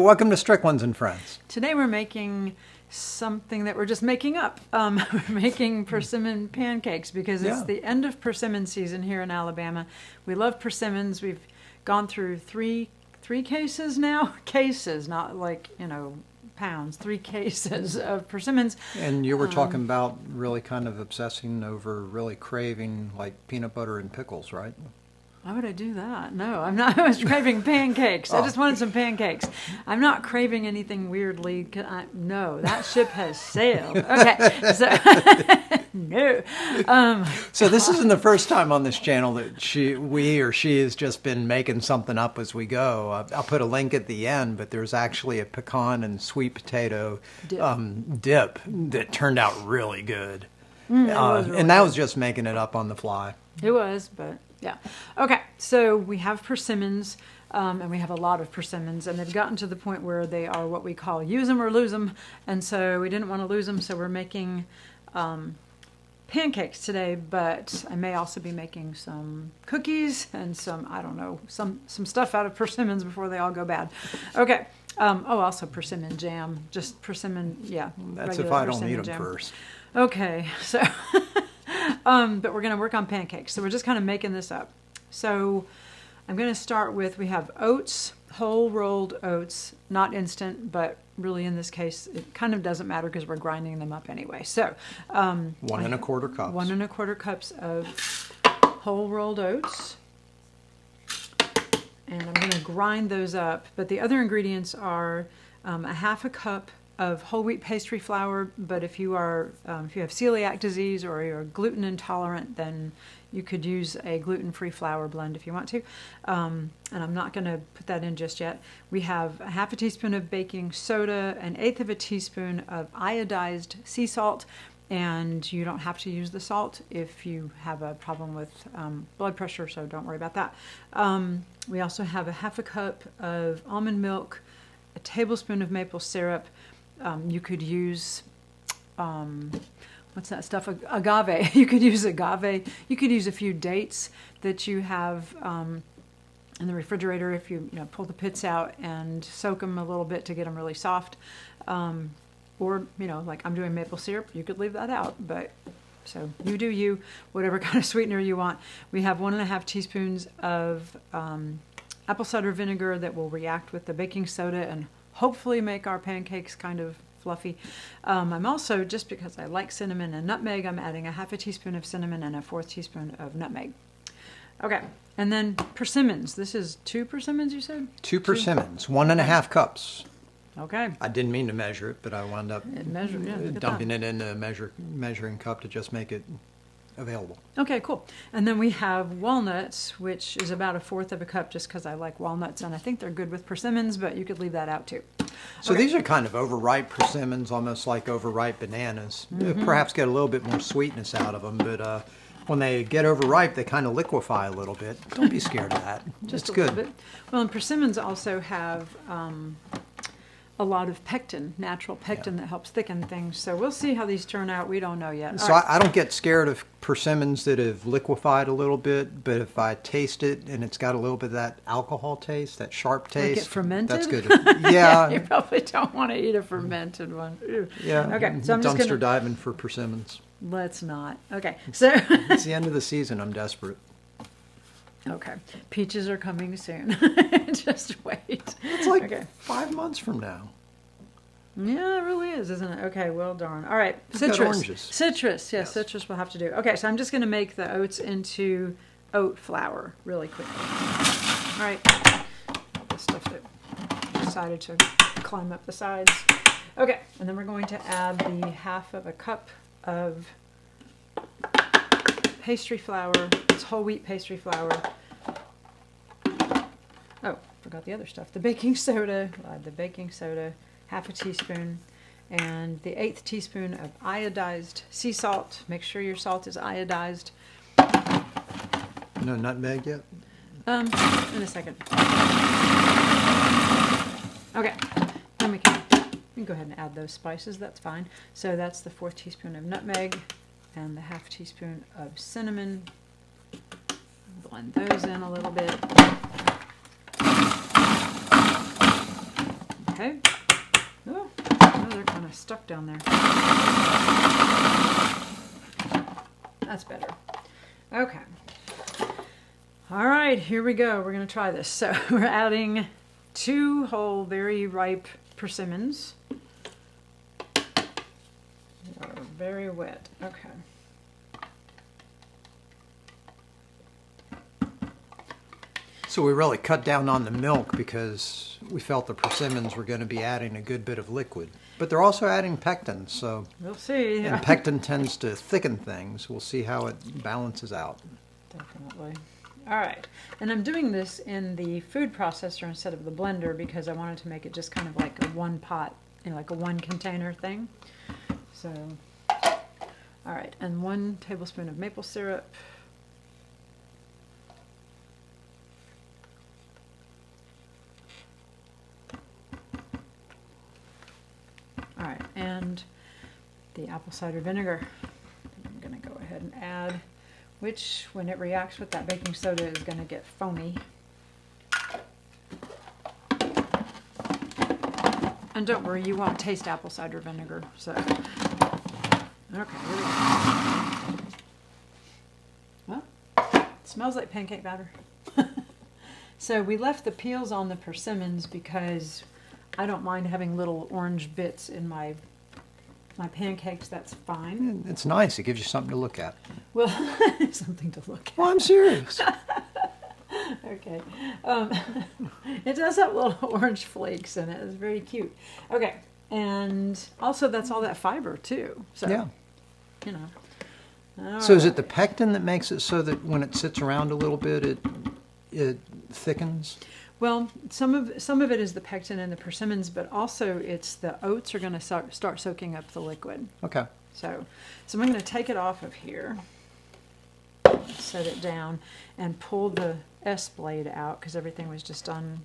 welcome to Strickland's and Friends. Today we're making something that we're just making up. We're making persimmon pancakes because it's the end of persimmon season here in Alabama. We love persimmons. We've gone through three cases now. Cases, not like, pounds. 3 cases of persimmons. And you were talking about really kind of obsessing over really craving like peanut butter and pickles, right? Why would I do that? No, I'm not. I was craving pancakes. I just wanted some pancakes. I'm not craving anything weirdly. No, that ship has sailed. Okay, so no. So this isn't the first time on this channel that she has just been making something up as we go. I'll put a link at the end, but there's actually a pecan and sweet potato dip that turned out really good. And that was just making it up on the fly. It was, but... yeah. Okay, so we have persimmons, and we have a lot of persimmons, and they've gotten to the point where they are what we call use them or lose them, and so we didn't want to lose them, so we're making pancakes today, but I may also be making some cookies and some, I don't know, some stuff out of persimmons before they all go bad. Okay. Also persimmon jam, just persimmon, That's if I don't eat them first. Okay, so... but we're going to work on pancakes. So we're just kind of making this up. So I'm going to start with, we have oats, whole rolled oats, not instant, but really in this case, it kind of doesn't matter because we're grinding them up anyway. So 1 1/4 cups. 1 1/4 cups of whole rolled oats. And I'm going to grind those up. But the other ingredients are a 1/2 cup of whole wheat pastry flour, but if you have celiac disease or you're gluten intolerant, then you could use a gluten-free flour blend if you want to. And I'm not going to put that in just yet. We have 1/2 teaspoon of baking soda, 1/8 teaspoon of iodized sea salt, and you don't have to use the salt if you have a problem with blood pressure, so don't worry about that. We also have a 1/2 cup of almond milk, a tablespoon of maple syrup. You could use, what's that stuff? Agave. You could use agave. You could use a few dates that you have in the refrigerator if you pull the pits out and soak them a little bit to get them really soft. Or, like I'm doing maple syrup, you could leave that out. But so you do you, whatever kind of sweetener you want. We have 1 1/2 teaspoons of apple cider vinegar that will react with the baking soda and hopefully make our pancakes kind of fluffy. I'm also, just because I like cinnamon and nutmeg, I'm adding a 1/2 teaspoon of cinnamon and a 1/4 teaspoon of nutmeg. Okay, and then persimmons. This is 2 persimmons, you said? 2 persimmons, 1 1/2 cups. Okay. I didn't mean to measure it, but I wound up dumping it in a measuring cup to just make it available. Okay, cool. And then we have walnuts, which is about 1/4 cup, just because I like walnuts, and I think they're good with persimmons, but you could leave that out too. So these are kind of overripe persimmons, almost like overripe bananas. Perhaps get a little bit more sweetness out of them, but when they get overripe, they kind of liquefy a little bit. Don't be scared of that. Just it's a good. little bit. Well, and persimmons also have a lot of pectin, natural pectin that helps thicken things. So we'll see how these turn out. We don't know yet. So I don't get scared of persimmons that have liquefied a little bit, but if I taste it and it's got a little bit of that alcohol taste, that sharp taste, like it fermented? That's good. Yeah. You probably don't want to eat a fermented one. Ew. Yeah. Okay. So I'm just dumpster diving for persimmons. Let's not. Okay. So it's the end of the season. I'm desperate. Okay. Peaches are coming soon. Just wait. It's like 5 months from now. Yeah, it really is, isn't it? Okay, well darn. All right, Citrus. Citrus, yes, citrus we'll have to do. Okay, so I'm just going to make the oats into oat flour really quickly. All right, the stuff that decided to climb up the sides. Okay, and then we're going to add the 1/2 cup of pastry flour. It's whole wheat pastry flour. Oh, forgot the other stuff. The baking soda. Add the baking soda, 1/2 teaspoon, and the 1/8 teaspoon of iodized sea salt. Make sure your salt is iodized. No nutmeg yet? In a second. Okay, then we can go ahead and add those spices. That's fine. So that's the 1/4 teaspoon of nutmeg and the 1/2 teaspoon of cinnamon. Blend those in a little bit. Okay. Oh, they're kind of stuck down there. That's better. Okay. All right, here we go. We're going to try this. So we're adding 2 whole, very ripe persimmons. They're very wet. Okay. So we really cut down on the milk because we felt the persimmons were going to be adding a good bit of liquid. But they're also adding pectin, so... We'll see. And pectin tends to thicken things. We'll see how it balances out. Definitely. All right. And I'm doing this in the food processor instead of the blender because I wanted to make it just kind of like a one pot, like a one container thing. So, all right. And 1 tablespoon of maple syrup. All right, and the apple cider vinegar. I'm going to go ahead and add, which when it reacts with that baking soda is going to get foamy. And don't worry, you won't taste apple cider vinegar. So, okay, here we go. Well, it smells like pancake batter. So we left the peels on the persimmons because I don't mind having little orange bits in my pancakes. That's fine. It's nice. It gives you something to look at. Well, something to look at. Well, I'm serious. Okay. It does have little orange flakes in it. It's very cute. Okay. And also that's all that fiber too. So, Yeah. You know. So is it the pectin that makes it so that when it sits around a little bit, it thickens? Well, some of it is the pectin and the persimmons, but also it's the oats are going to start soaking up the liquid. Okay. So I'm going to take it off of here, set it down, and pull the S blade out because everything was just done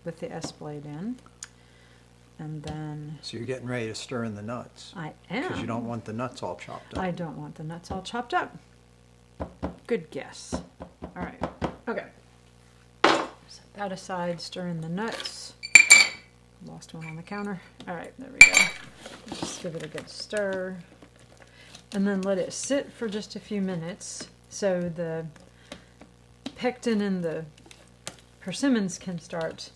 with the S blade in. And then... So you're getting ready to stir in the nuts. I am. Because you don't want the nuts all chopped up. I don't want the nuts all chopped up. Good guess. All right. Okay. Set that aside, stir in the nuts. Lost one on the counter. All right, there we go. Just give it a good stir. And then let it sit for just a few minutes so the pectin and the persimmons can start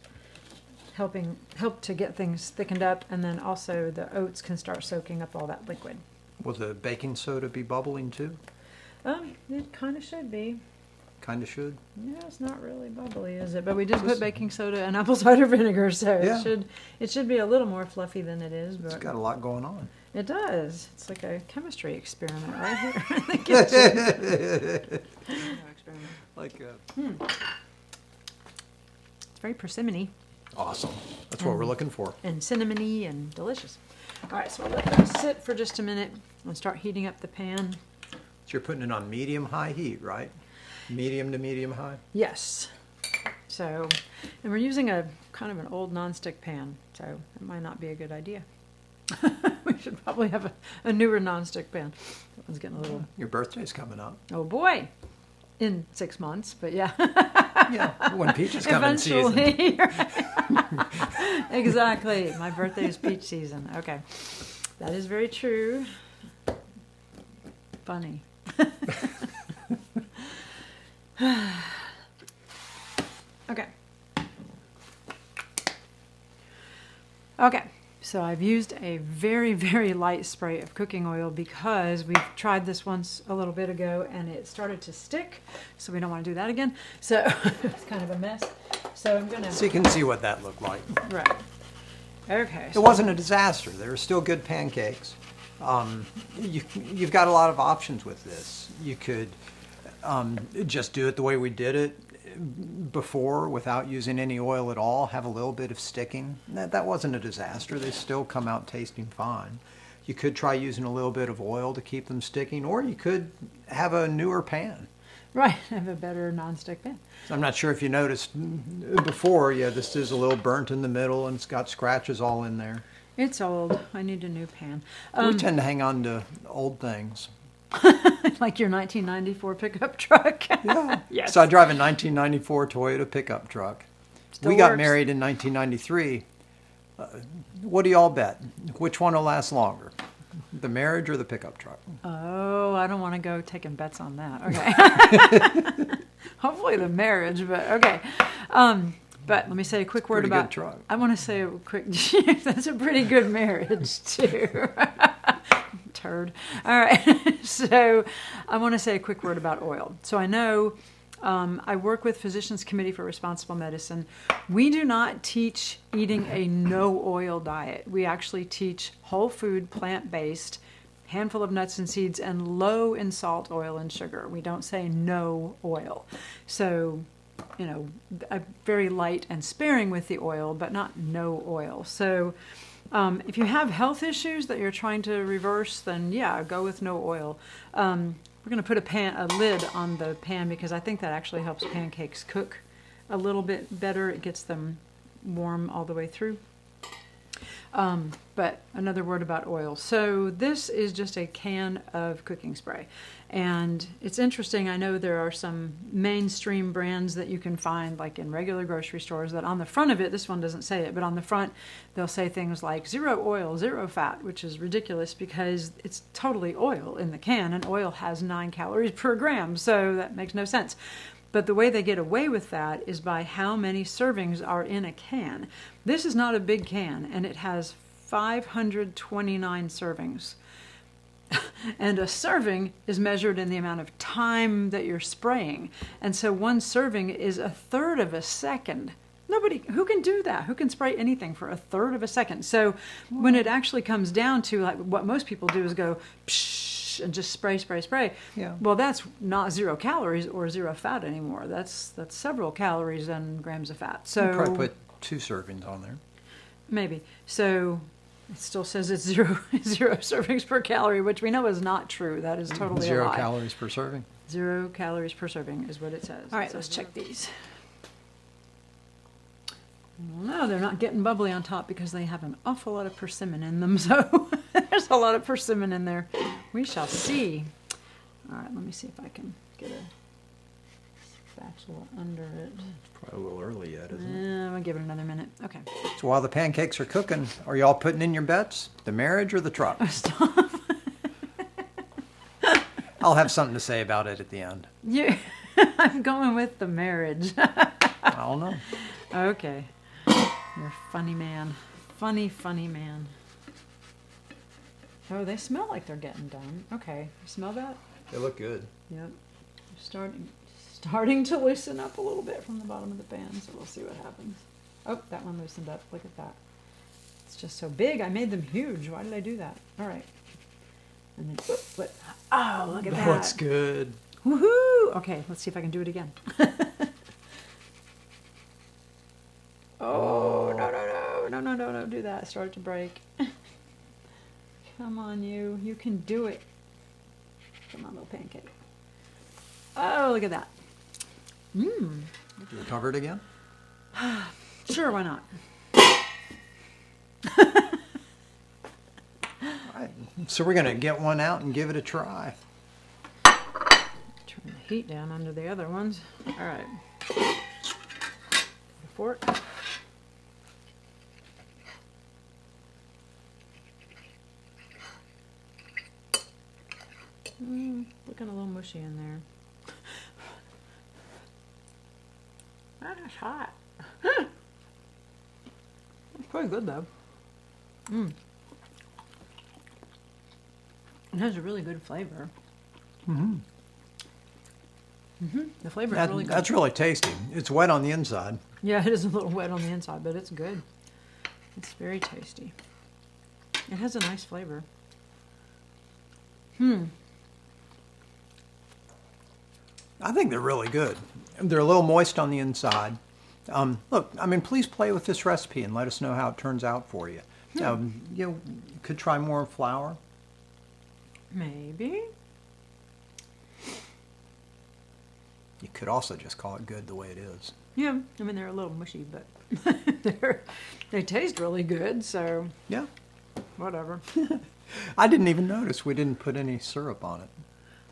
help to get things thickened up, and then also the oats can start soaking up all that liquid. Will the baking soda be bubbling too? It kind of should be. Kind of should. Yeah, it's not really bubbly, is it? But we did put baking soda and apple cider vinegar, so Yeah. it should be a little more fluffy than it is. But It's got a lot going on. it does. It's like a chemistry experiment right here in the kitchen. Experiment. Like It's very persimmony awesome. That's what we're looking for. and cinnamony and delicious. All right, so I'll let that sit for just a minute and start heating up the pan. So you're putting it on medium-high heat, right? Medium to medium-high? Yes. So, and we're using a kind of an old nonstick pan, so it might not be a good idea. We should probably have a newer nonstick pan. That one's getting a little... Your birthday's coming up. Oh boy! In 6 months, but yeah. Yeah, when peaches come in season. Eventually. Exactly. My birthday is peach season. Okay. That is very true. Funny. Okay. Okay. So I've used a very, very light spray of cooking oil because we've tried this once a little bit ago and it started to stick. So we don't want to do that again. So it's kind of a mess. So I'm going to... So you can see what that looked like. Right. Okay. It wasn't a disaster. They were still good pancakes. You've got a lot of options with this. You could just do it the way we did it before without using any oil at all, have a little bit of sticking. That wasn't a disaster. They still come out tasting fine. You could try using a little bit of oil to keep them sticking, or you could have a newer pan. Right, have a better nonstick pan. So I'm not sure if you noticed before, yeah, this is a little burnt in the middle and it's got scratches all in there. It's old. I need a new pan. We tend to hang on to old things. Like your 1994 pickup truck. Yeah. Yes. So I drive a 1994 Toyota pickup truck. Still we got works. married in 1993. What do y'all bet? Which one will last longer? The marriage or the pickup truck? Oh, I don't want to go taking bets on that. Okay. Hopefully the marriage, but okay. But let me say a quick word Pretty about. good truck. I want to say a quick. That's a pretty good marriage too. Turd. All right. So I want to say a quick word about oil. So I know I work with Physicians Committee for Responsible Medicine. We do not teach eating a no oil diet. We actually teach whole food, plant-based, handful of nuts and seeds, and low in salt, oil, and sugar. We don't say no oil. So, you know, very light and sparing with the oil, but not no oil. So if you have health issues that you're trying to reverse, then yeah, go with no oil. We're going to put a lid on the pan because I think that actually helps pancakes cook a little bit better. It gets them warm all the way through. But another word about oil. So this is just a can of cooking spray. And it's interesting, I know there are some mainstream brands that you can find like in regular grocery stores that on the front of it, this one doesn't say it, but on the front they'll say things like 0 oil, 0 fat, which is ridiculous because it's totally oil in the can and oil has 9 calories per gram, so that makes no sense. But the way they get away with that is by how many servings are in a can. This is not a big can, and it has 529 servings. And a serving is measured in the amount of time that you're spraying. And so one serving is 1/3 of a second. Who can do that? Who can spray anything for 1/3 of a second? So when it actually comes down to like what most people do is go psh and just spray, spray, spray. Yeah. Well, that's not 0 calories or 0 fat anymore. That's several calories and grams of fat. So You probably put 2 servings on there. maybe. So it still says it's zero servings per calorie, which we know is not true. That is totally a 0 lie. calories per serving. 0 calories per serving is what it says. All right, let's check these. No, they're not getting bubbly on top because they have an awful lot of persimmon in them. So there's a lot of persimmon in there. We shall see. All right, let me see if I can get a spatula under it. It's probably a little early yet, isn't it? I'm going to give it another minute. Okay. So while the pancakes are cooking, are y'all putting in your bets? The marriage or the truck? Stop. I'll have something to say about it at the end. I'm going with the marriage. I don't know. Okay. You're a funny man. Funny, funny man. Oh, they smell like they're getting done. Okay. You smell that? They look good. Yep. Starting to loosen up a little bit from the bottom of the pan, so we'll see what happens. Oh, that one loosened up. Look at that. It's just so big. I made them huge. Why did I do that? All right. And then, oh, look at that. Looks good. Woohoo! Okay, let's see if I can do it again. Oh, no, don't do that. Start to break. Come on, you. You can do it. Come on, little pancake. Oh, look at that. Mmm. You recovered again? Sure, why not? All right. So we're going to get one out and give it a try. Turn the heat down under the other ones. All right. Fork. Looking a little mushy in there. That's hot. It's pretty good though. It has a really good flavor. The flavor is really good. That's really tasty. It's wet on the inside. Yeah, it is a little wet on the inside, but it's good. It's very tasty. It has a nice flavor. I think they're really good. They're a little moist on the inside. Look, I mean, please play with this recipe and let us know how it turns out for you. You could try more flour. Maybe. You could also just call it good the way it is. Yeah, I mean, they're a little mushy, but they taste really good, so Yeah. whatever. I didn't even notice we didn't put any syrup on it.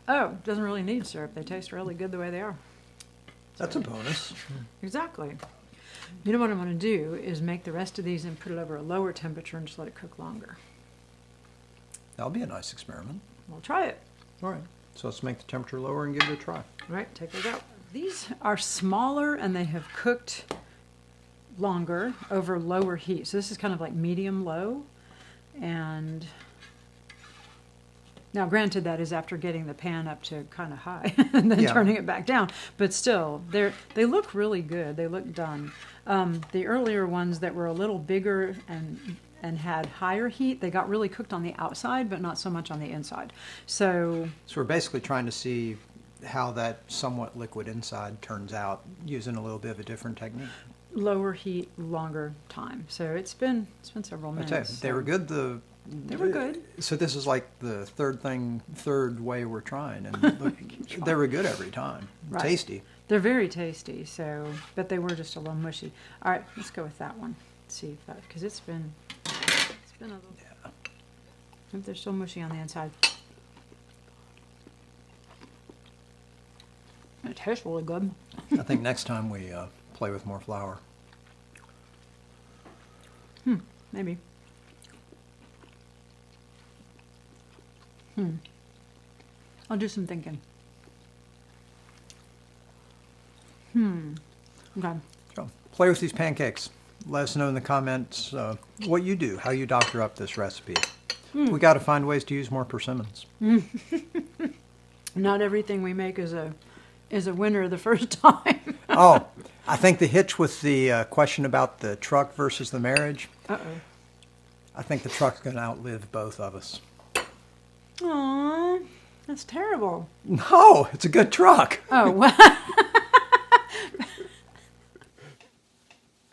Oh, doesn't really need syrup. They taste really good the way they are. That's a bonus. Exactly. You know what I'm going to do is make the rest of these and put it over a lower temperature and just let it cook longer. That'll be a nice experiment. We'll try it. All right. So let's make the temperature lower and give it a try. All right, take those out. These are smaller and they have cooked longer over lower heat. So this is kind of like medium-low. And now granted that is after getting the pan up to kind of high and then turning it back down. But still, they look really good. They look done. The earlier ones that were a little bigger and had higher heat, they got really cooked on the outside, but not so much on the inside. So we're basically trying to see how that somewhat liquid inside turns out using a little bit of a different technique. Lower heat, longer time. So it's been several minutes. I tell you, they were good. They were good. So this is like the third way we're trying, and look, they were good every time. Right. Tasty. They're very tasty. So, but they were just a little mushy. All right, let's go with that one. Let's see if that, because it's been a little. Yeah. If they're still mushy on the inside. It tastes really good. I think next time we play with more flour. Maybe. I'll do some thinking. Okay. So, play with these pancakes. Let us know in the comments what you do, how you doctor up this recipe. We got to find ways to use more persimmons. Not everything we make is a winner the first time. Oh, I think the hitch with the question about the truck versus the marriage. I think the truck's going to outlive both of us. Aww, that's terrible. No, it's a good truck. Oh, well.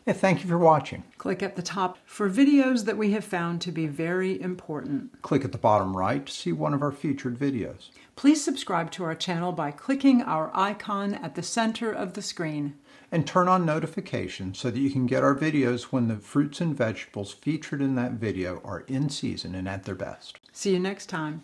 Yeah, thank you for watching. Click at the top for videos that we have found to be very important. Click at the bottom right to see one of our featured videos. Please subscribe to our channel by clicking our icon at the center of the screen. And turn on notifications so that you can get our videos when the fruits and vegetables featured in that video are in season and at their best. See you next time.